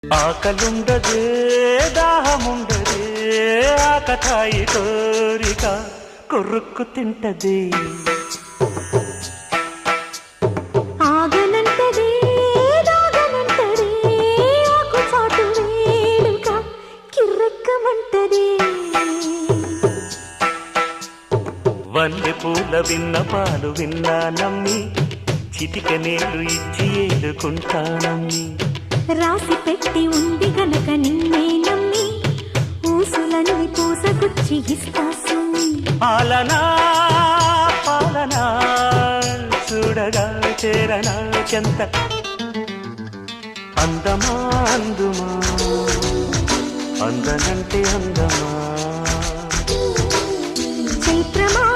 ఆకలుండదే దాహముండదే ఆకతాయి కోరిక కొరుక్కు తింటది ఆగనంటదే దాగనంటదే ఆకు చాటు వేడుక కిర్రెక్కమంటదే వల్లె పూల విన్న పాలు విన్నా నమ్మి చిటిక నీళ్లు ఇచ్చి ఏడుకుంటానమ్మి రాసి పెట్టి ఉంది గనక నిన్నే నమ్మి ఊసులన్నీ పూసగుచ్చి ఇస్తా సుమ్మి పాలనా పాలనా చూడగా చేరనా చెంత అందమా అందుమా అందనంటే అందమా చైత్రమా